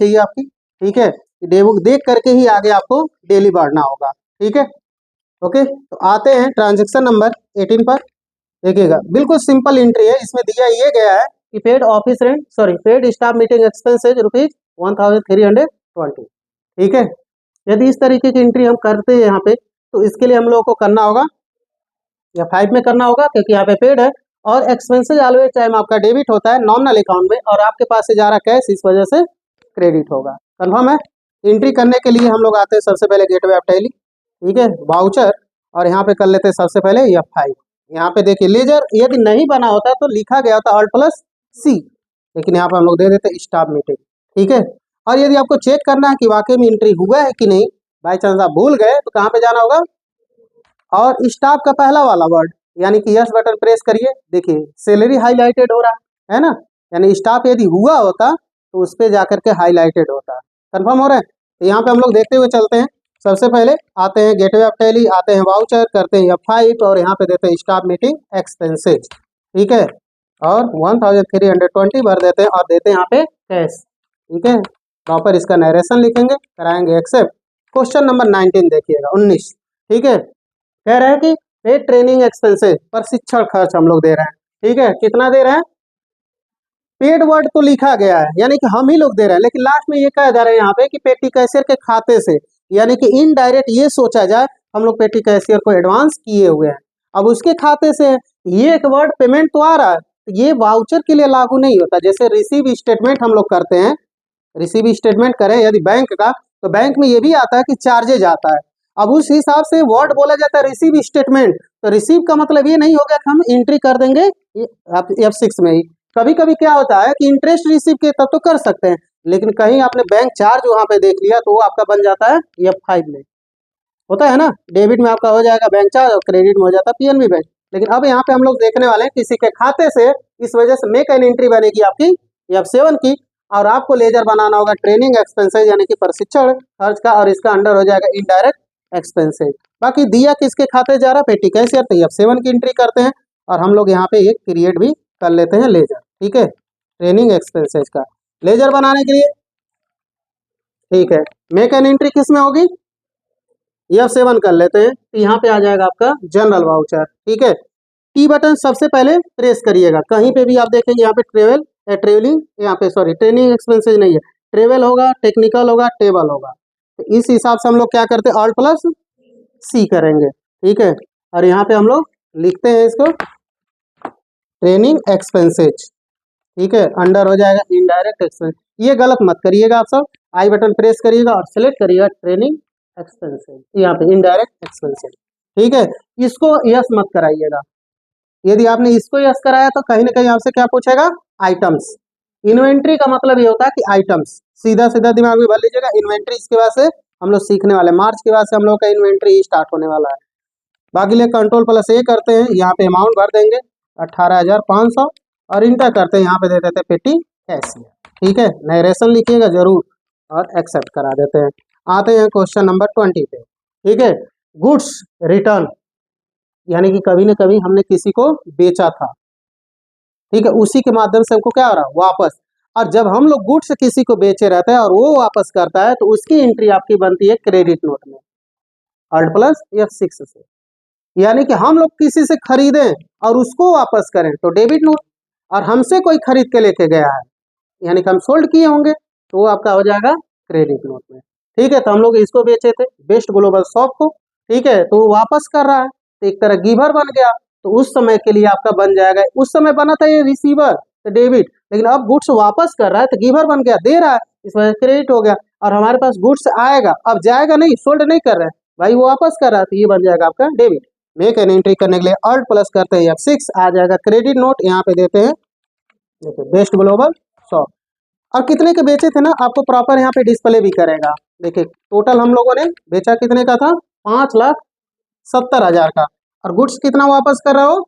चाहिए आपकी, ठीक है। डे बुक देख करके ही आगे आपको डेली बढ़ना होगा, ठीक है। ओके, तो आते हैं ट्रांजेक्शन नंबर 18 पर। देखिएगा बिल्कुल सिंपल एंट्री है, इसमें दिया ये गया है कि paid office rent sorry paid staff meeting expenses ₹1320, ठीक है। यदि इस तरीके की एंट्री हम करते हैं यहाँ पे, तो इसके लिए हम लोगों को करना होगा या 5 में करना होगा, क्योंकि यहाँ पे पेड है और एक्सपेंसेज ऑलवेज टाइम आपका डेबिट होता है नॉमिनल अकाउंट में, और आपके पास से जा रहा कैश, इस वजह से क्रेडिट होगा। कन्फर्म है। एंट्री करने के लिए हम लोग आते हैं सबसे पहले गेटवे ऑफ टैली, ठीक है, वाउचर, और यहाँ पे कर लेते हैं सबसे पहले F5। यहाँ पे देखिए लेजर यदि नहीं बना होता तो लिखा गया था Alt+C, लेकिन यहाँ पे हम लोग दे देते स्टाफ मीटिंग, ठीक है। और यदि आपको चेक करना है कि वाकई में एंट्री हुआ है कि नहीं, बाई चांस आप भूल गए, तो कहाँ पे जाना होगा, और स्टाफ का पहला वाला वर्ड यानी कि यस बटन प्रेस करिए। देखिए सैलरी हाईलाइटेड हो रहा है ना, यानी स्टाफ यदि हुआ होता तो उस पर जाकर के हाईलाइटेड होता। कंफर्म हो रहा है। तो यहाँ पे हम लोग देखते हुए चलते हैं। सबसे पहले आते हैं गेटवे ऑफ टैली, आते हैं वाउचर, करते हैं F5 और यहाँ पे देते हैं स्टाफ मीटिंग एक्सपेंसेज, ठीक है, और 1320 भर देते हैं और देते हैं यहाँ पे कैश, ठीक है। प्रॉपर इसका नरेशन लिखेंगे, कराएंगे एक्सेप्ट। क्वेश्चन नंबर 19 देखिएगा, 19, ठीक है। कह रहे हैं कि पेड ट्रेनिंग एक्सपेंसेस, प्रशिक्षण खर्च हम लोग दे रहे हैं, ठीक है। कितना दे रहे हैं, पेड वर्ड तो लिखा गया है यानी कि हम ही लोग दे रहे हैं, लेकिन लास्ट में ये कहा जा रहा है यहाँ पे कि पेटी कैशियर के खाते से, यानी कि इनडायरेक्ट ये सोचा जाए हम लोग पेटी कैशियर को एडवांस किए हुए हैं, अब उसके खाते से ये एक वर्ड पेमेंट तो आ रहा है, ये वाउचर के लिए लागू नहीं होता। जैसे रिसीव स्टेटमेंट हम लोग करते हैं, रिसीव स्टेटमेंट करें यदि बैंक का, तो बैंक में ये भी आता है कि चार्जेज आता है। अब उस हिसाब से वर्ड बोला जाता है रिसीव स्टेटमेंट, तो रिसीव का मतलब ये नहीं हो गया कि हम एंट्री कर देंगे F6 में ही। कभी कभी क्या होता है कि इंटरेस्ट रिसीव के तब तो कर सकते हैं, लेकिन कहीं आपने बैंक चार्ज वहां पे देख लिया तो वो आपका बन जाता है F5 में, होता है ना। डेबिट में आपका हो जाएगा बैंक चार्ज और क्रेडिट में हो जाता है PNB बैंक। लेकिन अब यहाँ पे हम लोग देखने वाले हैं किसी के खाते से, इस वजह से मेक एन एंट्री बनेगी आपकी F7 की, और आपको लेजर बनाना होगा ट्रेनिंग एक्सपेंसेज यानी कि प्रशिक्षण खर्च का, और इसका अंडर हो जाएगा इनडायरेक्ट एक्सपेंसेज। बाकी दिया किसके खाते जा रहा है, पेटी कैशियर, तो F7 की एंट्री करते हैं और हम लोग यहाँ पे एक क्रिएट भी कर लेते हैं लेजर, ठीक है, ट्रेनिंग एक्सपेंसेज का लेजर बनाने के लिए, ठीक है। मेक एन एंट्री किस में होगी, F7 कर लेते हैं, तो यहाँ पे आ जाएगा आपका जनरल वाउचर, ठीक है। टी बटन सबसे पहले प्रेस करिएगा, कहीं पे भी आप देखेंगे यहाँ पे ट्रेवलिंग, यहाँ पे सॉरी ट्रेनिंग एक्सपेंसेज नहीं है, ट्रेवल होगा, टेक्निकल होगा, टेबल होगा, तो इस हिसाब से हम लोग क्या करते हैं Alt+C करेंगे, ठीक है। और यहाँ पे हम लोग लिखते हैं इसको ट्रेनिंग एक्सपेंसेज, ठीक है, अंडर हो जाएगा इनडायरेक्ट एक्सपेंस। ये गलत मत करिएगा आप सब, आई बटन प्रेस करिएगा और सेलेक्ट करिएगा ट्रेनिंग एक्सपेंसेज, यहाँ पे इनडायरेक्ट एक्सपेंसेज, ठीक है। इसको यस मत कराइएगा, यदि आपने इसको यस कराया तो कहीं ना कहीं आपसे क्या पूछेगा, आइटम्स। इन्वेंट्री का मतलब ये होता है कि आइटम्स, सीधा सीधा दिमाग में भर लीजिएगा। इन्वेंट्री इसके बाद से हम लोग सीखने वाले, मार्च के बाद से हम लोग का इन्वेंट्री स्टार्ट होने वाला है। बाकी लिए Ctrl+A करते हैं, यहाँ पे अमाउंट भर देंगे 18,500 और इंटर करते हैं, यहाँ पे दे देते हैं पेटी कैशियर, ठीक है। नरेशन लिखिएगा जरूर और एक्सेप्ट करा देते हैं। आते हैं क्वेश्चन नंबर 20 पे, ठीक है। गुड्स रिटर्न, यानी कि कभी न कभी हमने किसी को बेचा था, ठीक है, उसी के माध्यम से हमको क्या हो रहा है, वापस। और जब हम लोग गुड्स किसी को बेचे रहते हैं और वो वापस करता है, तो उसकी एंट्री आपकी बनती है क्रेडिट नोट में, Alt+F6 से। यानी कि हम लोग किसी से खरीदें और उसको वापस करें तो डेबिट नोट, और हमसे कोई खरीद के लेके गया है यानी कि हम सोल्ड किए होंगे तो वो आपका हो जाएगा क्रेडिट नोट में, ठीक है। तो हम लोग इसको बेचे थे बेस्ट ग्लोबल शॉप को, ठीक है, तो वो वापस कर रहा है तो एक तरह गिवर बन गया, तो उस समय के लिए आपका बन जाएगा, उस समय बना था ये रिसीवर तो डेबिट, लेकिन अब गुड्स वापस कर रहा है तो गिवर बन गया, दे रहा है, इस वजह से क्रेडिट हो गया। और हमारे पास गुड्स आएगा, अब जाएगा नहीं, सोल्ड नहीं कर रहे हैं भाई, वो वापस कर रहा है तो ये बन जाएगा आपका डेबिट। मेक एन एंट्री करने के लिए Alt+ करते हैं F6, आ जाएगा क्रेडिट नोट, यहाँ पे देते हैं देखिए बेस्ट ग्लोबल शॉप। और कितने के बेचे थे ना, आपको प्रॉपर यहाँ पे डिस्प्ले भी करेगा। देखिए टोटल हम लोगों ने बेचा कितने का था, 5,70,000 का, और गुड्स कितना वापस कर रहे हो,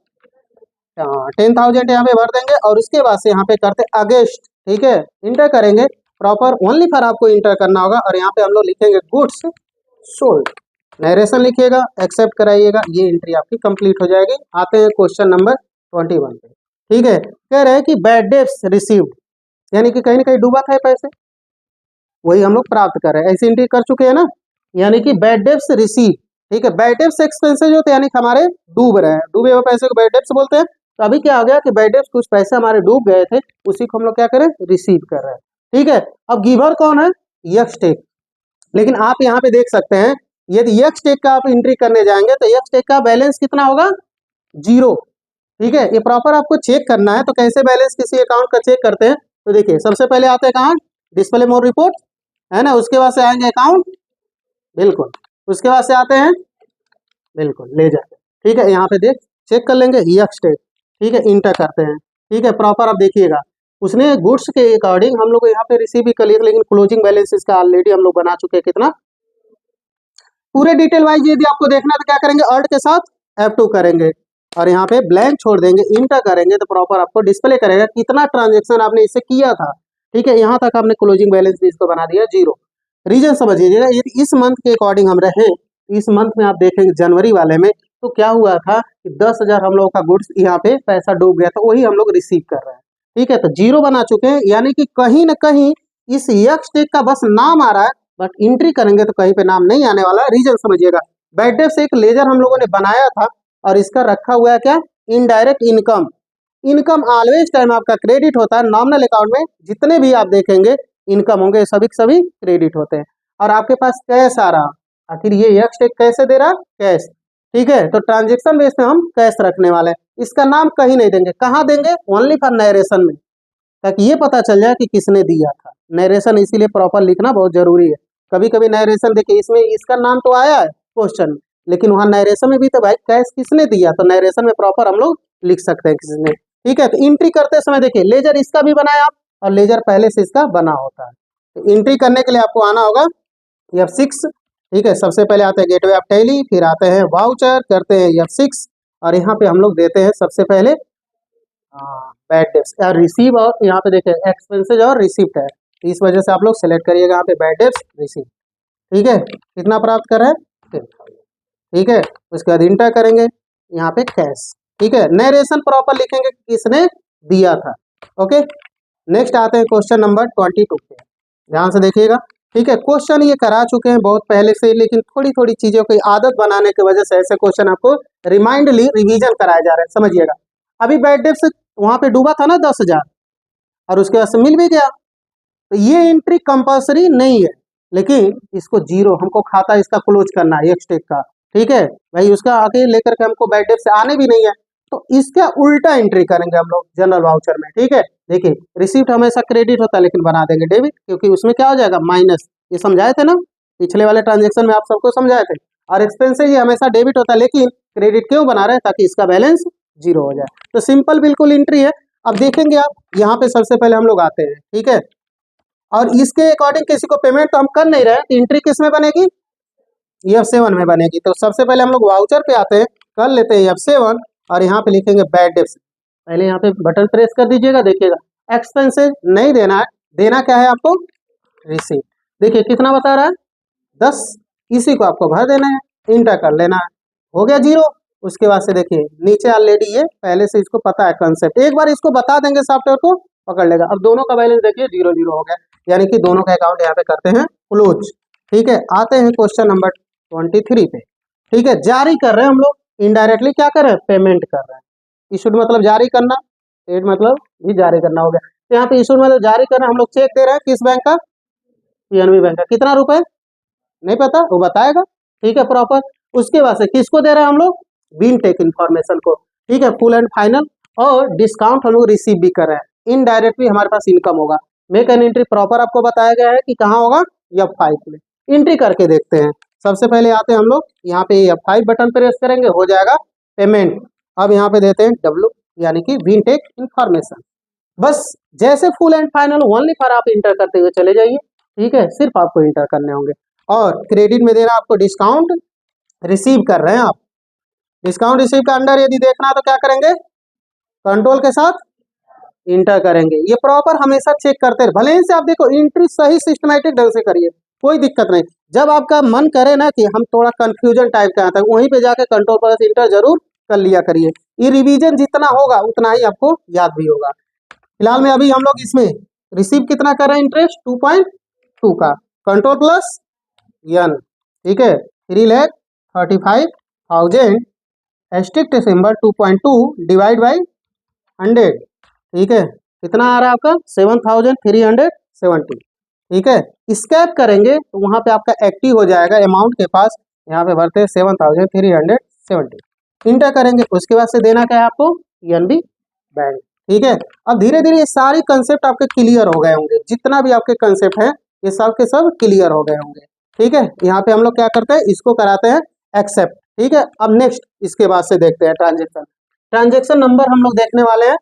10,000 यहाँ पे भर देंगे, और उसके बाद से यहाँ पे करते अगेंस्ट, ठीक है, इंटर करेंगे प्रॉपर, ओनली फॉर आपको इंटर करना होगा, और यहाँ पे हम लोग लिखेंगे गुड्स सोल्ड, नरेशन लिखिएगा, एक्सेप्ट कराइएगा, ये एंट्री आपकी कंप्लीट हो जाएगी। आते हैं क्वेश्चन नंबर 21 पे, ठीक है। कह रहे हैं कि बैड डेट्स रिसीव्ड, यानी कि कहीं ना कहीं डूबा था पैसे, वही हम लोग प्राप्त कर रहे हैं। ऐसी एंट्री कर चुके हैं ना, यानी कि बैड डेब्ट्स रिसीव। ठीक है, बैड डेब्ट्स एक्सपेंसेज होते हैं, यानी कि हमारे डूब रहे हैं, डूबे हुए पैसे को बैड डेब्ट्स बोलते हैं। तो अभी क्या हो गया कि बैड डेब्ट्स कुछ पैसे हमारे डूब गए थे, उसी को हम लोग क्या करें, रिसीव कर रहे हैं। ठीक है, अब गिवर कौन है, यक्सटेक। लेकिन आप यहाँ पे देख सकते हैं, यदि यक्सटेक का आप एंट्री करने जाएंगे तो यक्सटेक का बैलेंस कितना होगा, 0। ठीक है, ये प्रॉपर आपको चेक करना है। तो कैसे बैलेंस किसी अकाउंट का चेक करते हैं, तो देखिए सबसे पहले आते हैं कहाँ, डिस्प्ले मोड रिपोर्ट, है ना, उसके बाद से आएंगे अकाउंट, बिल्कुल, उसके बाद से आते हैं, बिल्कुल ले जाते हैं। ठीक है, यहाँ पे देख चेक कर लेंगे यक्सटेक। ठीक है, इंटर करते हैं। ठीक है, प्रॉपर आप देखिएगा, उसने गुड्स के अकॉर्डिंग हम लोग यहाँ पे रिसीव भी कर लिया, लेकिन क्लोजिंग बैलेंस इसका ऑलरेडी हम लोग बना चुके हैं। कितना, पूरे डिटेल वाइज यदि आपको देखना है तो क्या करेंगे, अल्ट के साथ F2 करेंगे और यहाँ पे ब्लैंक छोड़ देंगे, इंटर करेंगे तो प्रॉपर आपको डिस्प्ले करेगा कितना ट्रांजेक्शन आपने इससे किया था। ठीक है, यहाँ तक आपने क्लोजिंग बैलेंस भी इसको बना दिया 0। रीजन समझिएगा, यदि इस मंथ के अकॉर्डिंग हम रहे, इस मंथ में आप देखेंगे जनवरी वाले में, तो क्या हुआ था कि 10,000 हम लोगों का गुड्स यहाँ पे पैसा डूब गया, तो वही हम लोग रिसीव कर रहे हैं। ठीक है, तो 0 बना चुके हैं, यानी कि कहीं ना कहीं इस यक्सटेक का बस नाम आ रहा है, बट एंट्री करेंगे तो कहीं पे नाम नहीं आने वाला। रीजन समझिएगा, बैड डेब्ट्स एक लेजर हम लोगों ने बनाया था और इसका रखा हुआ है क्या, indirect income. Income always time आपका क्रेडिट होता है, नॉमिनल अकाउंट में जितने भी आप देखेंगे इनकम होंगे सभी के सभी क्रेडिट होते हैं। और आपके पास कैश आ रहा, आखिर ये यक्सटेक कैसे दे रहा, कैश। ठीक है, तो ट्रांजेक्शन बेस पे हम कैश रखने वाले हैं, इसका नाम कहीं नहीं देंगे। कहाँ देंगे, ओनली फॉर नरेशन में, ताकि ये पता चल जाए कि किसने दिया था। नरेशन इसीलिए प्रॉपर लिखना बहुत जरूरी है। कभी कभी नरेशन देखिए, इसमें इसका नाम तो आया है क्वेश्चन में, लेकिन वहाँ नरेशन में भी तो भाई कैश किसने दिया, तो नरेशन में प्रॉपर हम लोग लिख सकते हैं किसने। ठीक है, तो एंट्री करते समय देखिए लेजर इसका भी बनाया आप, और लेजर पहले से इसका बना होता है। तो एंट्री करने के लिए आपको आना होगा F6। ठीक है, सबसे पहले आते हैं गेटवे ऑफ टैली, फिर आते हैं वाउचर, करते हैं F6, और यहाँ पे हम लोग देते हैं सबसे पहले बैड डेब्ट्स और रिसीव, और यहाँ पे देखिए एक्सपेंसेज और रिसिप्ट है, इस वजह से आप लोग सेलेक्ट करिएगा यहाँ पे बैड डेब्ट्स रिसीव। ठीक है, कितना प्राप्त कर रहे हैं, 10,000। ठीक है, उसके बाद इंटर करेंगे यहाँ पे कैश। ठीक है, नरेशन प्रॉपर लिखेंगे किसने दिया था। ओके, नेक्स्ट आते हैं क्वेश्चन नंबर 22 पे, ध्यान से देखिएगा। ठीक है, क्वेश्चन ये करा चुके हैं बहुत पहले से, लेकिन थोड़ी थोड़ी चीजों की आदत बनाने की वजह से ऐसे क्वेश्चन आपको रिमाइंडली रिवीजन कराए जा रहे हैं, समझिएगा। अभी बैड डेब्ट्स वहां पे डूबा था ना 10,000, और उसके बाद से मिल भी गया, तो ये एंट्री कंपल्सरी नहीं है, लेकिन इसको 0 हमको खाता इसका क्लोज करना है यक्सटेक का। ठीक है भाई, उसका आगे लेकर के हमको बैड डेब्ट्स आने भी नहीं है, तो इसका उल्टा एंट्री करेंगे हम लोग जनरल वाउचर में। ठीक है, देखिए रिसीप्ट हमेशा क्रेडिट होता है, लेकिन बना देंगे डेबिट, क्योंकि उसमें क्या हो जाएगा, माइनस। ये समझाए थे ना पिछले वाले ट्रांजेक्शन में, आप सबको समझाए थे। और एक्सपेंसेज ये हमेशा डेबिट होता है, लेकिन क्रेडिट क्यों बना रहे हैं, ताकि इसका बैलेंस 0 हो जाए। तो सिंपल बिल्कुल एंट्री है। अब देखेंगे आप यहाँ पे सबसे पहले हम लोग आते हैं। ठीक है, और इसके अकॉर्डिंग किसी को पेमेंट तो हम कर नहीं रहे, तो एंट्री किस में बनेगी, F7 में बनेगी। तो सबसे पहले हम लोग वाउचर पे आते हैं, कर लेते हैं F7, और यहाँ पे लिखेंगे बैड डेब्ट्स। पहले यहाँ पे बटन प्रेस कर दीजिएगा, देखिएगा एक्सपेंसेज नहीं देना है, देना क्या है आपको, रिसीप्ट। देखिए कितना बता रहा है, 10, इसी को आपको भर देना है, इंटर कर लेना है, हो गया 0। उसके बाद से देखिए नीचे ऑलरेडी ये पहले से इसको पता है कंसेप्ट, एक बार इसको बता देंगे सॉफ्टवेयर को पकड़ लेगा। अब दोनों का बैलेंस देखिए 0-0 हो गया, यानी कि दोनों का अकाउंट यहाँ पे करते हैं क्लोज। ठीक है, आते हैं क्वेश्चन नंबर 23 पे। ठीक है, जारी कर रहे हैं हम लोग, इनडायरेक्टली क्या कर रहे हैं, पेमेंट कर रहे हैं। इशूड मतलब जारी करना, पेड मतलब भी जारी करना हो गया। तो यहाँ पे इशूड मतलब जारी करना, हम लोग चेक दे रहे हैं किस बैंक का, PNB बैंक का। कितना रुपए नहीं पता, वो बताएगा। ठीक है, प्रॉपर। उसके बाद से किसको दे रहे हैं हम लोग, विनटेक इन्फॉर्मेशन को। ठीक है, फुल एंड फाइनल, और डिस्काउंट हम लोग रिसीव भी कर रहे हैं, इनडायरेक्टली हमारे पास इनकम होगा। मेक एन एंट्री प्रॉपर आपको बताया गया है कि कहाँ होगा, F5 में। एंट्री करके देखते हैं। सबसे पहले आते हैं हम लोग यहाँ पे F5 बटन प्रेस करेंगे, हो जाएगा पेमेंट। अब यहाँ पे देते हैं W, यानी कि विनटेक इन्फॉर्मेशन। बस जैसे full and final only for आप इंटर करते हुए चले जाइए। ठीक है, सिर्फ आपको इंटर करने होंगे। और क्रेडिट में दे रहा है आपको डिस्काउंट रिसीव कर रहे हैं आप। डिस्काउंट रिसीव का अंडर यदि देखना है तो क्या करेंगे, कंट्रोल के साथ इंटर करेंगे। ये प्रॉपर हमेशा चेक करते रहे, भले ही से आप देखो एंट्री सही सिस्टमैटिक ढंग से करिए, कोई दिक्कत नहीं। जब आपका मन करे ना कि हम थोड़ा कंफ्यूजन टाइप का आता है, वहीं पे जाके कंट्रोल प्लस इंटर जरूर कर लिया करिए। ये रिवीजन जितना होगा उतना ही आपको याद भी होगा। फिलहाल में अभी हम लोग इसमें रिसीव कितना कर रहे हैं, इंटरेस्ट 2.5 2 का, कंट्रोल प्लस n, ठीक है, 3,35,000 एस्ट्रिक्ट सिंबल 2.2 डिवाइड बाई 100, ठीक है, कितना आ रहा है आपका 7,370, ठीक है। स्कैप करेंगे तो वहाँ पे आपका एक्टिव हो जाएगा अमाउंट के पास, यहाँ पे भरते हैं 7,370, इंटर करेंगे, उसके बाद से देना क्या है आपको PNB बैंक, ठीक है। अब धीरे धीरे ये सारी कंसेप्ट आपके क्लियर हो गए होंगे, जितना भी आपके कंसेप्ट है ये सब के सब क्लियर हो गए होंगे, ठीक है। यहाँ पे हम लोग क्या करते हैं, इसको कराते हैं एक्सेप्ट, ठीक है। अब नेक्स्ट इसके बाद से देखते हैं ट्रांजेक्शन। ट्रांजेक्शन नंबर हम लोग देखने वाले हैं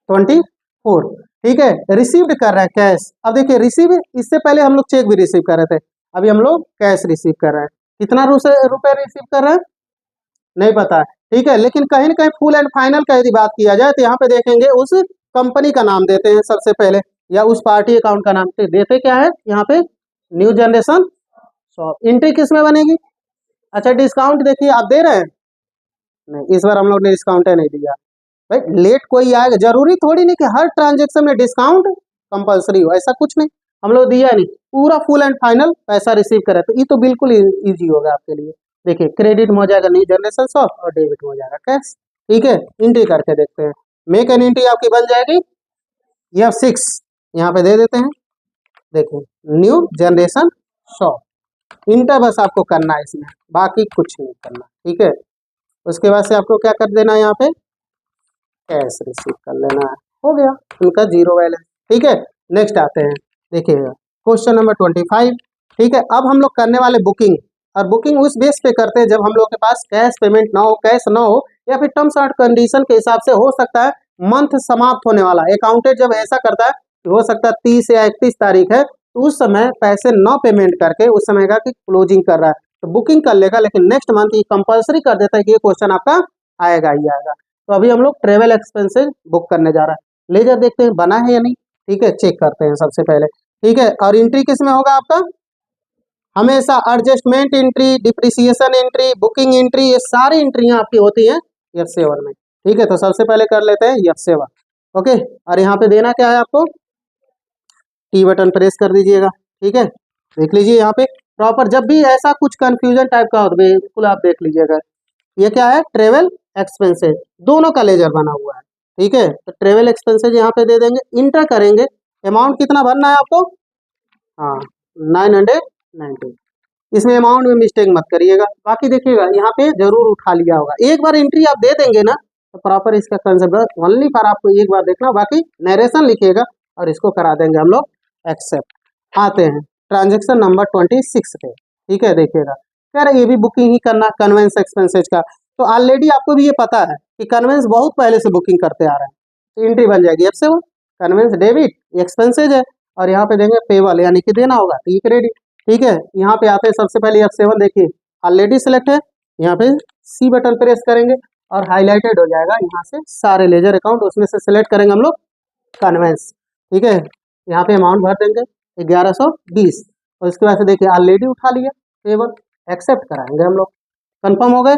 24, ठीक है। रिसीव्ड कर रहे हैं कैश। अब देखिए रिसीव, इससे पहले हम लोग चेक भी रिसीव कर रहे थे, अभी हम लोग कैश रिसीव कर रहे हैं। कितना रुपए रिसीव कर रहे हैं नहीं पता है, ठीक है, लेकिन कहीं ना कहीं फुल एंड फाइनल का यदि बात किया जाए तो यहाँ पे देखेंगे उस कंपनी का नाम देते हैं सबसे पहले, या उस पार्टी अकाउंट का नाम देते क्या है यहाँ पे न्यू जनरेशन शॉप। एंट्री किस में बनेगी, अच्छा डिस्काउंट देखिए आप दे रहे हैं, नहीं इस बार हम लोग ने डिस्काउंट नहीं दिया भाई, लेट कोई आएगा, जरूरी थोड़ी नहीं कि हर ट्रांजेक्शन में डिस्काउंट कंपलसरी हो, ऐसा कुछ नहीं, हम लोग दिया नहीं, पूरा फुल एंड फाइनल पैसा रिसीव करे तो ये तो बिल्कुल ईजी होगा आपके लिए। देखिए क्रेडिट में हो जाएगा न्यू जनरेशन शॉप और डेबिट में हो जाएगा कैश, ठीक है। एंट्री करके देखते हैं, मेक एन एंट्री आपकी बन जाएगी F6, यहाँ पे दे देते हैं, देखिए न्यू जनरेशन शॉप, इंटर बस आपको करना है इसमें, बाकी कुछ नहीं करना, ठीक है। उसके बाद से आपको क्या कर देना है, यहाँ पे कैश रिसीव कर लेना है, हो गया उनका जीरो बैलेंस, ठीक है। नेक्स्ट आते हैं, देखिए क्वेश्चन नंबर 25, ठीक है। अब हम लोग करने वाले बुकिंग, और बुकिंग उस बेस पे करते हैं जब हम लोग के पास कैश पेमेंट ना हो, कैश ना हो, या फिर टर्म्स एंड कंडीशन के हिसाब से हो सकता है मंथ समाप्त होने वाला, अकाउंटेंट जब ऐसा करता है कि हो सकता है 30 या 31 तारीख है, तो उस समय पैसे न पेमेंट करके उस समय का कि क्लोजिंग कर रहा है तो बुकिंग कर लेगा, लेकिन नेक्स्ट मंथ ये कंपलसरी कर देता है कि ये क्वेश्चन आपका आएगा ही आएगा। तो अभी हम लोग ट्रेवल एक्सपेंसेस बुक करने जा रहा है, लेजर देखते हैं बना है या नहीं, ठीक है, चेक करते हैं सबसे पहले, ठीक है। और एंट्री किस में होगा आपका, हमेशा adjustment entry, depreciation entry, booking entry, ये सारी एंट्रियां आपकी होती हैं F7 में, ठीक है। तो सबसे पहले कर लेते हैं F7, ओके। और यहाँ पे देना क्या है आपको, T बटन प्रेस कर दीजिएगा, ठीक है। देख लीजिए यहाँ पे प्रॉपर, जब भी ऐसा कुछ कंफ्यूजन टाइप का हो तो बिल्कुल आप देख लीजिएगा, ये क्या है ट्रेवल एक्सपेंसेस, दोनों का लेजर बना हुआ है, ठीक है। तो ट्रेवल एक्सपेंसेस यहाँ पे दे देंगे, इंटर करेंगे, अमाउंट कितना भरना है आपको, हाँ 990, इसमें अमाउंट में मिस्टेक मत करिएगा, बाकी देखिएगा यहाँ पे जरूर उठा लिया होगा, एक बार एंट्री आप दे देंगे ना तो प्रॉपर इसका कंसेप्ट ओनली पर आपको एक बार देखना, बाकी नरेशन लिखिएगा और इसको करा देंगे हम लोग एक्सेप्ट। आते हैं ट्रांजेक्शन नंबर 26 पे, ठीक है, देखिएगा कह रहे ये भी बुकिंग ही करना कन्वेंस एक्सपेंसेज का, तो ऑलरेडी आपको भी ये पता है कि कन्वेंस बहुत पहले से बुकिंग करते आ रहे हैं, तो एंट्री बन जाएगी अब से वो कन्वेंस डेबिट एक्सपेंसेज है, और यहाँ पे देंगे पेबल यानी कि देना होगा, तो ये क्रेडिट, ठीक है। यहाँ पे आते हैं सबसे पहले F7, देखिए ऑलरेडी सिलेक्ट है, यहाँ पे C बटन प्रेस करेंगे और हाईलाइटेड हो जाएगा यहाँ से सारे लेजर अकाउंट, उसमें से सिलेक्ट करेंगे हम लोग कन्वेंस, ठीक है। यहाँ पे अमाउंट भर देंगे 1120, और उसके बाद से देखिए ऑलरेडी उठा लिया पेबल, एक्सेप्ट कराएंगे हम लोग, कंफर्म हो गए,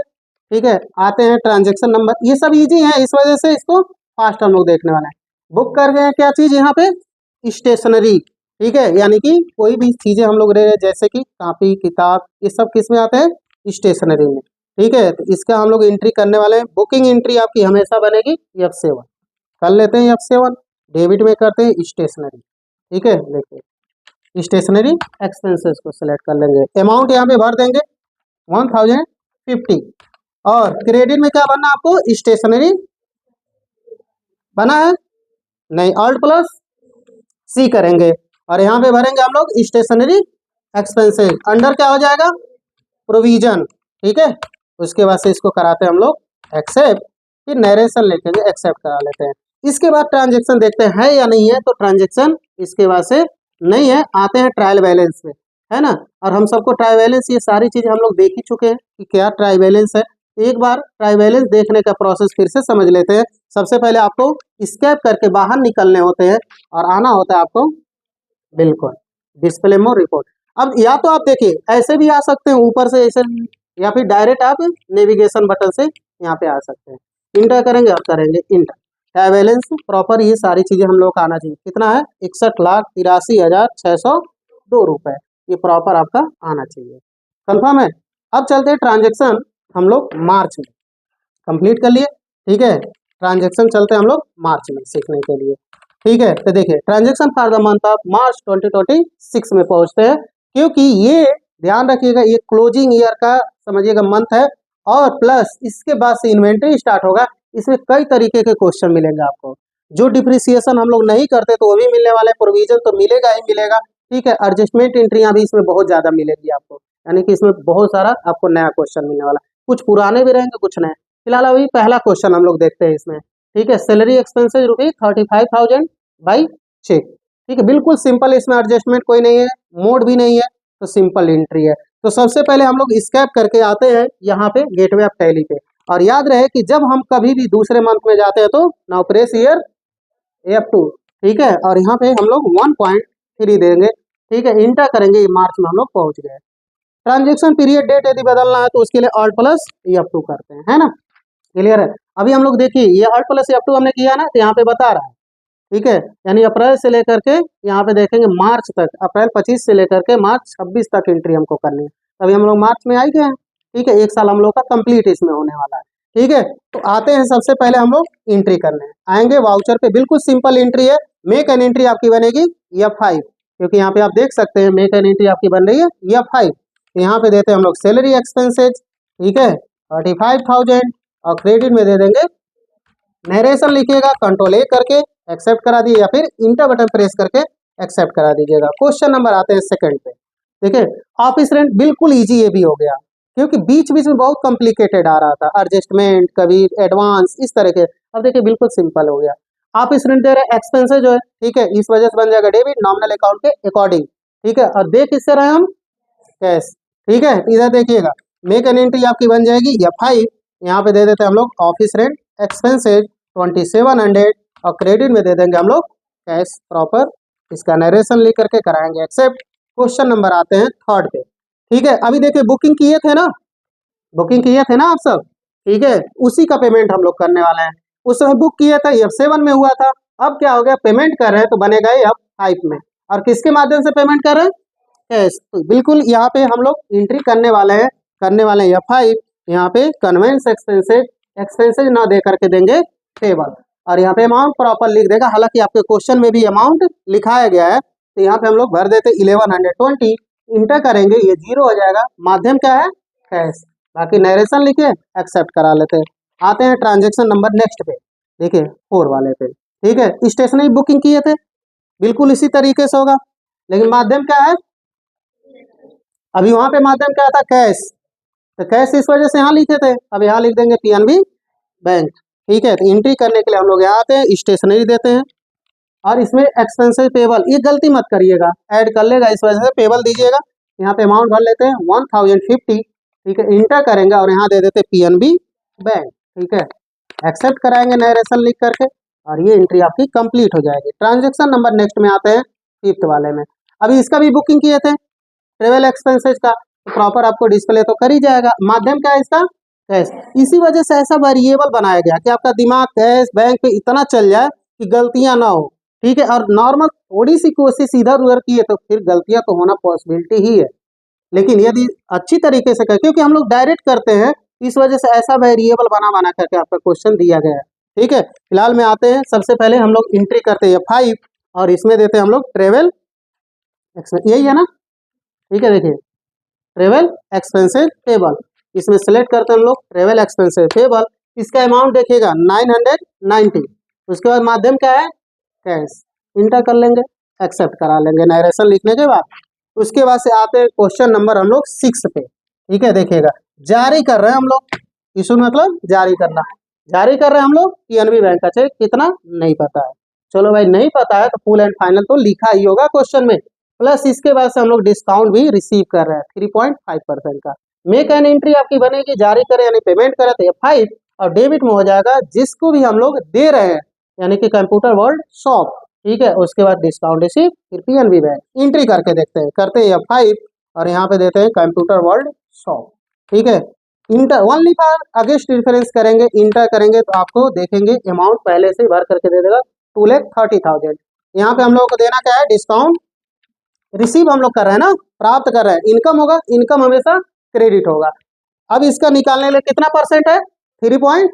ठीक है। आते हैं ट्रांजेक्शन नंबर, ये सब इजी है, इस वजह से इसको फास्ट हम लोग देखने वाले हैं। बुक कर गए क्या चीज़ यहाँ पे स्टेशनरी, ठीक है, यानी कि कोई भी चीज़ें हम लोग ले रहे हैं जैसे कि कापी किताब, ये सब किस में आते हैं स्टेशनरी में, ठीक है। तो इसका हम लोग एंट्री करने वाले हैं, बुकिंग एंट्री आपकी हमेशा बनेगी F7, कर लेते हैं F7, डेबिट में करते हैं स्टेशनरी, ठीक है। देखिए स्टेशनरी एक्सपेंसेस को सिलेक्ट कर लेंगे, अमाउंट यहाँ पे भर देंगे 1050, और क्रेडिट में क्या बनना आपको स्टेशनरी बना है नहीं, ऑल्ट प्लस C करेंगे, और यहाँ पे भरेंगे हम लोग स्टेशनरी एक्सपेंसेस, अंडर क्या हो जाएगा प्रोविजन, ठीक है। उसके बाद से इसको कराते हैं हम लोग एक्सेप्ट, फिर नरेशन लिखेंगे, एक्सेप्ट करा लेते हैं। इसके बाद ट्रांजेक्शन देखते हैं है या नहीं है, तो ट्रांजेक्शन इसके बाद से नहीं है, आते हैं ट्रायल बैलेंस पे, है ना। और हम सबको ट्रायल बैलेंस ये सारी चीज़ें हम लोग देख ही चुके हैं कि क्या ट्रायल बैलेंस है, एक बार ट्रायल बैलेंस देखने का प्रोसेस फिर से समझ लेते हैं। सबसे पहले आपको स्कैप करके बाहर निकलने होते हैं और आना होता है आपको बिल्कुल डिस्प्ले मोड रिपोर्ट। अब या तो आप देखिए ऐसे भी आ सकते हैं ऊपर से ऐसे, या फिर डायरेक्ट आप नेविगेशन बटन से यहाँ पे आ सकते हैं, इंटर करेंगे और करेंगे इंटर, बैलेंस प्रॉपर, ये सारी चीज़ें हम लोग का आना चाहिए। कितना है? 61,83,602 रुपये, ये प्रॉपर आपका आना चाहिए। कंफर्म है? अब चलते हैं ट्रांजेक्शन हम लोग मार्च में कंप्लीट कर लिए। ठीक है, ट्रांजेक्शन चलते हैं हम लोग मार्च में सीखने के लिए। ठीक है, तो देखिए transaction for the month of March 2026 में पहुंचते हैं, क्योंकि ये ध्यान रखिएगा ये क्लोजिंग ईयर का समझिएगा मंथ है, और प्लस इसके बाद से इन्वेंट्री स्टार्ट होगा। इसमें कई तरीके के क्वेश्चन मिलेंगे आपको। जो डिप्रिसिएशन हम लोग नहीं करते तो वो भी मिलने वाले, प्रोविजन तो मिलेगा ही मिलेगा। ठीक है, एडजस्टमेंट एंट्रियां भी इसमें बहुत ज़्यादा मिलेगी आपको, यानी कि इसमें बहुत सारा आपको नया क्वेश्चन मिलने वाला, कुछ पुराने भी रहेंगे कुछ नए। फिलहाल अभी पहला क्वेश्चन हम लोग देखते हैं इसमें। ठीक है, सैलरी एक्सपेंसेज ₹35,000 बाई चेक। ठीक है, बिल्कुल सिंपल, इसमें एडजस्टमेंट कोई नहीं है, मोड भी नहीं है, तो सिंपल एंट्री है। तो सबसे पहले हम लोग स्कैप करके आते हैं यहाँ पे गेटवे ऑफ टैली पे, और याद रहे कि जब हम कभी भी दूसरे मंथ में जाते हैं तो नाउ प्रेस ईयर F2। ठीक है, और यहाँ पे हम लोग 1.3 देंगे। ठीक है, इंटर करेंगे, मार्च में हम लोग पहुंच गए। ट्रांजेक्शन पीरियड डेट यदि बदलना है तो उसके लिए Alt प्लस F2 करते हैं, है ना? क्लियर है? अभी हम लोग देखिए ये Alt प्लस F2 हमने किया ना, तो यहाँ पे बता रहा है। ठीक है, यानी अप्रैल से लेकर के यहाँ पे देखेंगे मार्च तक, अप्रैल 25 से लेकर के मार्च 26 तक एंट्री हमको करनी है। अभी हम लोग मार्च में आ गए हैं। ठीक है, एक साल हम लोग का कंप्लीट इसमें होने वाला है। ठीक है, तो आते हैं सबसे पहले हम लोग एंट्री करने आएंगे वाउचर पे। बिल्कुल सिंपल एंट्री है, मेक एन एंट्री आपकी बनेगी F5, क्योंकि यहाँ पे आप देख सकते हैं मेक एन एंट्री आपकी बन रही है F5। यहाँ पे देते हैं हम लोग सैलरी एक्सपेंसेज। ठीक है, 35,000, और क्रेडिट में दे देंगे नरेशन, लिखिएगा कंट्रोल A करके एक्सेप्ट करा दिए, या फिर इंटर बटन प्रेस करके एक्सेप्ट करा दीजिएगा। क्वेश्चन नंबर आते हैं सेकंड पे। देखिए ऑफिस रेंट बिल्कुल इजी ये भी हो गया, क्योंकि बीच बीच में बहुत कॉम्प्लिकेटेड आ रहा था, एडजस्टमेंट कभी एडवांस इस तरह के। अब देखिए बिल्कुल सिंपल हो गया। ऑफिस रेंट दे रहे एक्सपेंसेज जो है, ठीक है, इस वजह से बन जाएगा डेबिट नॉमिनल अकाउंट के अकॉर्डिंग। ठीक है, और दे किससे रहे हम? कैश। ठीक है, इधर देखिएगा मेक एन एंट्री आपकी बन जाएगी F5। यहाँ पे दे देते हैं हम लोग ऑफिस रेंट एक्सपेंसेज 2700, और क्रेडिट में दे देंगे हम लोग कैश प्रॉपर। इसका नरेशन लिख करके कराएंगे एक्सेप्ट। क्वेश्चन नंबर आते हैं थर्ड पे। ठीक है, अभी देखिए बुकिंग किए थे ना, बुकिंग किए थे ना आप सब? ठीक है, उसी का पेमेंट हम लोग करने वाले हैं। उस समय बुक किया था F7 में हुआ था, अब क्या हो गया पेमेंट कर रहे हैं तो बनेगा F5 में। और किसके माध्यम से पेमेंट कर रहे हैं? कैश। तो बिल्कुल यहाँ पे हम लोग एंट्री करने वाले हैं F5। यहाँ पे कन्वेंस एक्सपेंसेज ना दे करके देंगे टेबल, और यहाँ पे अमाउंट प्रॉपर लिख देगा। हालांकि आपके क्वेश्चन में भी अमाउंट लिखाया गया है, तो यहाँ पे हम लोग भर देते 1120, इंटर करेंगे, ये 0 हो जाएगा। माध्यम क्या है? कैश। बाकी नरेशन लिखे एक्सेप्ट करा लेते हैं। आते हैं ट्रांजेक्शन नंबर नेक्स्ट पे, देखिए 4 वाले पे। ठीक है, स्टेशनरी बुकिंग किए थे, बिल्कुल इसी तरीके से होगा, लेकिन माध्यम क्या है? अभी वहां पे माध्यम क्या था? कैश। तो कैश इस वजह से यहाँ लिखे थे, अब यहाँ लिख देंगे PNB बैंक। ठीक है, तो एंट्री करने के लिए हम लोग यहाँ आते हैं, स्टेशनरी देते हैं, और इसमें एक्सपेंसेस पेबल, ये गलती मत करिएगा, ऐड कर लेगा, इस वजह से पेबल दीजिएगा। यहाँ पे अमाउंट भर लेते हैं 1050। ठीक है, इंटर करेंगे और यहाँ दे देते PNB बैंक। ठीक है, एक्सेप्ट कराएंगे नरेशन लिख करके, और ये एंट्री आपकी कंप्लीट हो जाएगी। ट्रांजेक्शन नंबर नेक्स्ट में आते हैं 5th वाले में। अभी इसका भी बुकिंग किए थे ट्रेवल एक्सपेंसेज का, तो प्रॉपर आपको डिस्प्ले तो कर ही जाएगा। माध्यम क्या है इसका? कैश। इसी वजह से ऐसा वेरिएबल बनाया गया कि आपका दिमाग कैश बैंक पे इतना चल जाए कि गलतियां ना हो। ठीक है, और नॉर्मल थोड़ी सी कोशिश इधर उधर की है तो फिर गलतियां तो होना पॉसिबिलिटी ही है, लेकिन यदि अच्छी तरीके से कर, क्योंकि हम लोग डायरेक्ट करते हैं, इस वजह से ऐसा वेरिएबल बना करके आपका क्वेश्चन दिया गया है। ठीक है, फिलहाल में आते हैं, सबसे पहले हम लोग एंट्री करते हैं 5, और इसमें देते हैं हम लोग ट्रेवल, यही है ना? ठीक है, देखिए ट्रेवल एक्सपेंसेस पेबल, इसमें सेलेक्ट करते हैं हम लोग ट्रेवल एक्सपेंसेस पेबल। इसका अमाउंट देखिएगा 990। उसके बाद माध्यम क्या है? कैश। इंटर कर लेंगे, एक्सेप्ट करा लेंगे नरेशन लिखने के बाद। उसके बाद से आते हैं क्वेश्चन नंबर हम लोग 6 पे। ठीक है, देखिएगा जारी कर रहे हैं हम लोग, इशू मतलब जारी करना, जारी कर रहे हैं हम लोग PNB बैंक का चेक। कितना नहीं पता है, चलो भाई नहीं पता है तो फुल एंड फाइनल तो लिखा ही होगा क्वेश्चन में, प्लस इसके बाद से हम लोग डिस्काउंट भी रिसीव कर रहे हैं 3.5% का। मेक एन एंट्री आपकी बनेगी, जारी करें यानी पेमेंट करें तो F5, और डेबिट में हो जाएगा जिसको भी हम लोग दे रहे हैं, यानी कि कंप्यूटर वर्ल्ड शॉप। ठीक है, उसके बाद डिस्काउंट रिसीव, फिर PNB बैंक। एंट्री करके देखते हैं, करते हैं F5, और यहाँ पे देते हैं कंप्यूटर वर्ल्ड शॉप। ठीक है, inter only for against reference करेंगे, इंटर करेंगे तो आपको देखेंगे अमाउंट पहले से भर करके दे देगा 2,30,000। यहाँ पे हम लोगों को देना क्या है, डिस्काउंट रिसीव हम लोग कर रहे हैं ना, प्राप्त कर रहे हैं। इनकम होगा, इनकम हमेशा क्रेडिट होगा। अब इसका निकालने के लिए कितना परसेंट है, 3 पॉइंट,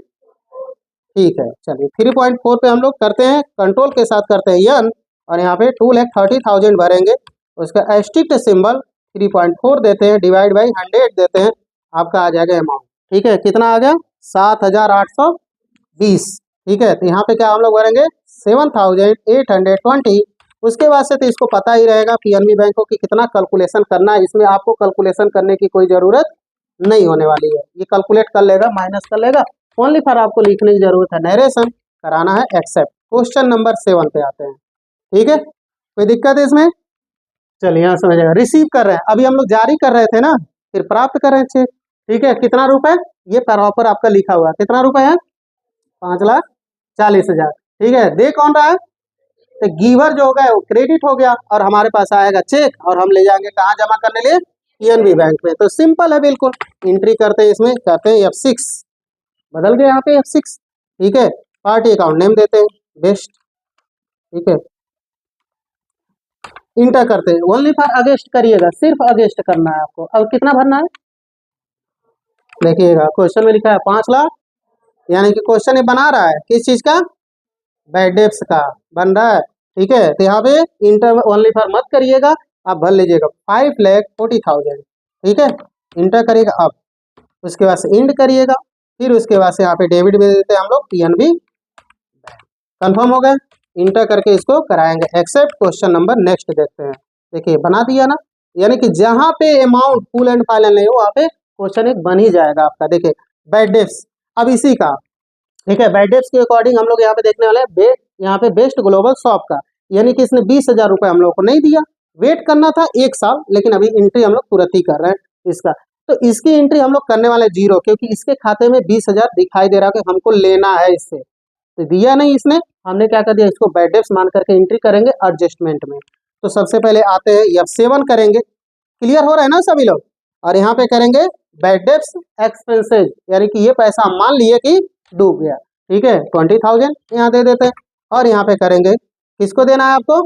ठीक है चलिए 3.4 पे हम लोग करते हैं, कंट्रोल के साथ करते हैं यन, और यहाँ पे 2,30,000 भरेंगे। उसका एस्टिक्ट सिंबल 3.4 देते हैं, डिवाइड बाई 100 देते हैं, आपका आ जाएगा अमाउंट। ठीक है, कितना आ गया, 7,820। ठीक है, तो यहाँ पे क्या हम लोग भरेंगे, 7,820। उसके बाद से तो इसको पता ही रहेगा पीएनबी बैंक को कि कितना कैलकुलेशन करना है। इसमें आपको कैलकुलेशन करने की कोई ज़रूरत नहीं होने वाली है, ये कैलकुलेट कर लेगा, माइनस कर लेगा। ओनली फॉर आपको लिखने की जरूरत है, नरेशन कराना है, एक्सेप्ट। क्वेश्चन नंबर 7 पे आते हैं। ठीक है, कोई दिक्कत है इसमें, चलिए यहाँ समझ आएगा। रिसीव कर रहे हैं, अभी हम लोग जारी कर रहे थे ना, फिर प्राप्त कर रहे हैं चेक। ठीक है, कितना रुपए, ये प्रॉपर आपका लिखा हुआ है, कितना रुपए है, 5,40,000। ठीक है, दे कौन रहा है, तो गीवर जो होगा वो क्रेडिट हो गया, और हमारे पास आएगा चेक, और हम ले जाएंगे कहाँ जमा करने लिए, पीएनबी बैंक में। तो सिंपल है बिल्कुल, एंट्री करते हैं, इसमें करते हैं F6, बदल गया यहाँ पे F6। ठीक है, पार्टी अकाउंट नेम देते हैं बेस्ट। ठीक है, इंटर करते हैं, ओनली फॉर अगेंस्ट करिएगा, सिर्फ अगेंस्ट करना है आपको। अब कितना भरना है, देखिएगा क्वेश्चन में लिखा है 5 लाख, यानी कि क्वेश्चन ये बना रहा है किस चीज का, बैड डेब्ट्स का बन रहा है। ठीक है, तो यहाँ पे इंटर ओनली फॉर मत करिएगा, आप भर लीजिएगा 5,40,000। ठीक है, इंटर करिएगा। अब उसके बाद से इंड करिएगा, फिर उसके बाद से यहाँ पे डेबिट में देते हैं हम लोग पीएनबी, कंफर्म हो गया। इंटर करके इसको कराएंगे एक्सेप्ट। क्वेश्चन नंबर नेक्स्ट देखते हैं, देखिए बना दिया ना, यानी कि जहाँ पे अमाउंट फुल एंड फाइनल नहीं हो वहाँ पे क्वेश्चन एक बन ही जाएगा आपका। देखिए बैड डेब्ट्स, अब इसी का, ठीक है, बैड डेब्ट्स के अकॉर्डिंग हम लोग यहाँ पे देखने वाले हैं यहाँ पे बेस्ट ग्लोबल शॉप का, यानी कि इसने 20,000 रुपये हम लोग को नहीं दिया, वेट करना था 1 साल, लेकिन अभी एंट्री हम लोग तुरंत ही कर रहे हैं इसका। तो इसकी एंट्री हम लोग करने वाले 0, क्योंकि इसके खाते में 20,000 दिखाई दे रहा है कि हमको लेना है इससे, तो दिया नहीं इसने, हमने क्या कर दिया, इसको बैड डेब्ट्स मान करके एंट्री करेंगे एडजस्टमेंट में। तो सबसे पहले आते हैं F7 करेंगे, क्लियर हो रहा है ना सभी लोग, और यहाँ पे करेंगे बैड डेब्ट्स एक्सपेंसेज, यानी कि ये पैसा हम मान लिए कि डूब गया। ठीक है, 20,000 यहाँ दे देते हैं, और यहाँ पे करेंगे, किसको देना है आपको,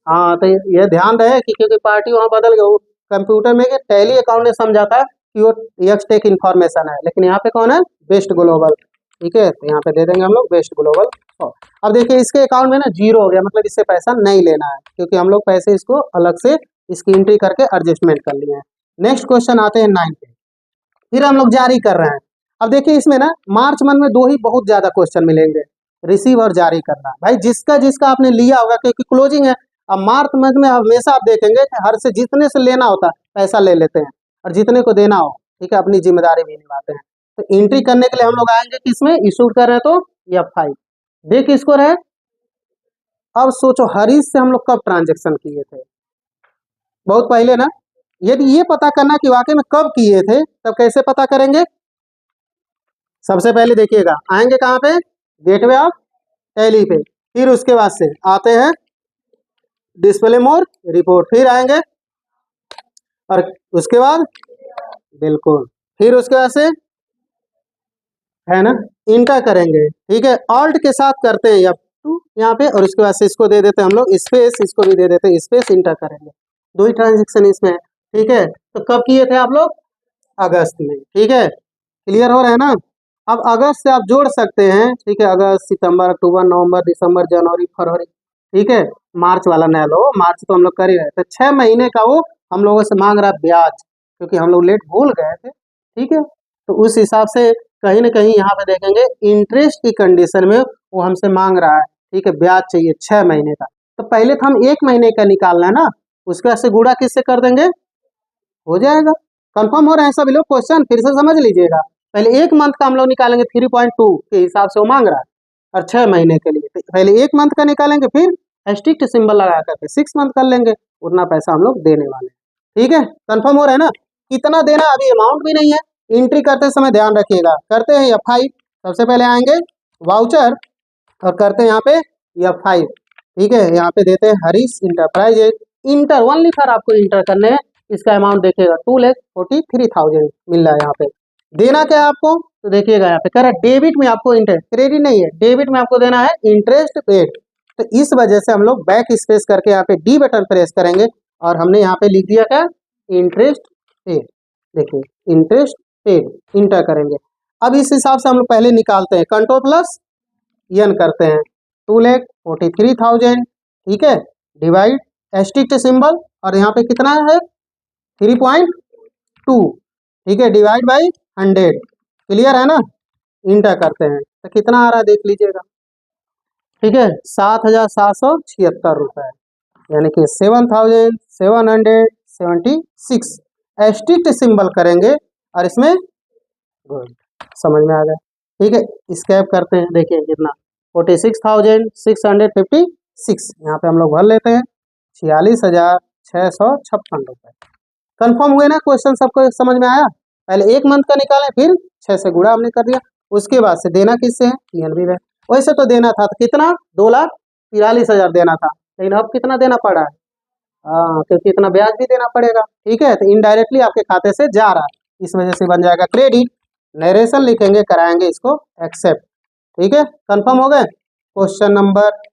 हाँ तो ये ध्यान रहे कि क्योंकि पार्टी वहाँ बदल गई, वो कंप्यूटर में टैली अकाउंट ने समझा था कि वो एक्सटेक इन्फॉर्मेशन है, लेकिन यहाँ पे कौन है, बेस्ट ग्लोबल। ठीक है, तो यहाँ पे दे देंगे हम लोग बेस्ट ग्लोबल। अब देखिए इसके अकाउंट में ना 0 हो गया, मतलब इससे पैसा नहीं लेना है, क्योंकि हम लोग पैसे इसको अलग से इसकी एंट्री करके एडजस्टमेंट कर लिए हैं। नेक्स्ट क्वेश्चन आते हैं 9 पे, फिर हम लोग जारी कर रहे हैं। अब देखिए इसमें ना मार्च मंथ में 2 ही बहुत ज्यादा क्वेश्चन मिलेंगे, रिसीव और जारी करना। भाई जिसका जिसका आपने लिया होगा, क्योंकि क्लोजिंग है। अब मार्च मंथ में हमेशा आप देखेंगे कि हर से जितने से लेना होता है पैसा ले लेते हैं, और जितने को देना हो, ठीक है, अपनी जिम्मेदारी भी निभाते हैं। तो एंट्री करने के लिए हम लोग आएंगे किसमें, इशू कर रहे हैं तो F5 देख किसको रहे। अब सोचो हरीश से हम लोग कब ट्रांजेक्शन किए थे, बहुत पहले ना। यदि ये पता करना कि वाकई में कब किए थे, तब कैसे पता करेंगे, सबसे पहले देखिएगा आएंगे कहाँ पे, गेटवे ऑफ टैली पे, फिर उसके बाद से आते हैं डिस्प्ले मोर रिपोर्ट, फिर आएंगे, और उसके बाद बिल्कुल, फिर उसके बाद से है ना इंटर करेंगे। ठीक है, ऑल्ट के साथ करते हैं F2 यहाँ पे, और उसके बाद से इसको दे देते हैं हम लोग स्पेस, इसको भी दे देते हैं स्पेस, इंटर करेंगे। 2 ही ट्रांजेक्शन इसमें है। ठीक है, तो कब किए थे आप लोग, अगस्त में। ठीक है, क्लियर हो रहा है ना। अब अगस्त से आप जोड़ सकते हैं, ठीक है, अगस्त, सितंबर, अक्टूबर, नवंबर, दिसंबर, जनवरी, फरवरी। ठीक है, मार्च वाला नया लो, मार्च तो हम लोग कर ही रहे थे, 6 महीने का वो हम लोगों से मांग रहा है ब्याज, क्योंकि हम लोग लेट भूल गए थे। ठीक है, तो उस हिसाब से कहीं ना कहीं यहाँ पे देखेंगे इंटरेस्ट की कंडीशन में वो हमसे मांग रहा है। ठीक है, ब्याज चाहिए 6 महीने का, तो पहले तो हम 1 महीने का निकालना है ना, उसके बाद से गुणा किससे कर देंगे, हो जाएगा। कंफर्म हो रहे हैं सभी लोग, क्वेश्चन फिर से समझ लीजिएगा। पहले 1 मंथ का हम लोग निकालेंगे 3.2 के हिसाब से वो मांग रहा है, और 6 महीने के लिए पहले 1 मंथ का निकालेंगे, फिर स्ट्रिक्ट सिंबल लगा करके 6 मंथ कर लेंगे, उतना पैसा हम लोग देने वाले हैं। ठीक है, कंफर्म हो रहा है ना। कितना देना अभी अमाउंट भी नहीं है, एंट्री करते समय ध्यान रखिएगा। करते हैं F5, सबसे पहले आएंगे वाउचर, और करते हैं यहाँ पे F5। ठीक है, यहाँ पे देते हैं Harish enterprises, inter only for आपको इंटर करने हैं। इसका अमाउंट देखिएगा 2,43,000 मिल रहा है यहाँ पे। देना क्या है आपको, तो देखिएगा यहाँ पे कह रहा है डेबिट में आपको इंटरेस्ट, क्रेडिट नहीं है, डेबिट में आपको देना है इंटरेस्ट पेड। तो इस वजह से हम लोग बैक स्पेस करके यहाँ पे डी बटन प्रेस करेंगे और हमने यहाँ पे लिख दिया क्या, इंटरेस्ट पेड। देखिए इंटरेस्ट पेड इंटर करेंगे। अब इस हिसाब से हम लोग पहले निकालते हैं, कंट्रोल प्लस एन करते हैं, 2,43,000, ठीक है, डिवाइड एस्टिक सिंबल और यहाँ पे कितना है 3.2, ठीक है, डिवाइड बाई 100, क्लियर है ना, इंटर करते हैं तो कितना आ रहा है देख लीजिएगा, ठीक है, 7,776 रुपये, यानी कि 7,776 एस्टिक सिंबल करेंगे और इसमें गुड, समझ में आ गया, ठीक है, स्कैप करते हैं, देखिए कितना 46,656, यहाँ पे हम लोग भर लेते हैं 46,656 रुपये। कंफर्म हुए ना, क्वेश्चन सबको समझ में आया, पहले एक मंथ का निकालें फिर 6 से गुणा हमने कर दिया, उसके बाद से देना किससे है, पीएनबी में। वैसे तो देना था तो कितना 2,43,000 देना था, लेकिन अब कितना देना पड़ा है, हाँ क्योंकि इतना ब्याज भी देना पड़ेगा, ठीक है, तो इनडायरेक्टली आपके खाते से जा रहा है, इस वजह से बन जाएगा क्रेडिट, नरेशन लिखेंगे, कराएंगे इसको एक्सेप्ट, ठीक है, कंफर्म हो गए। Question number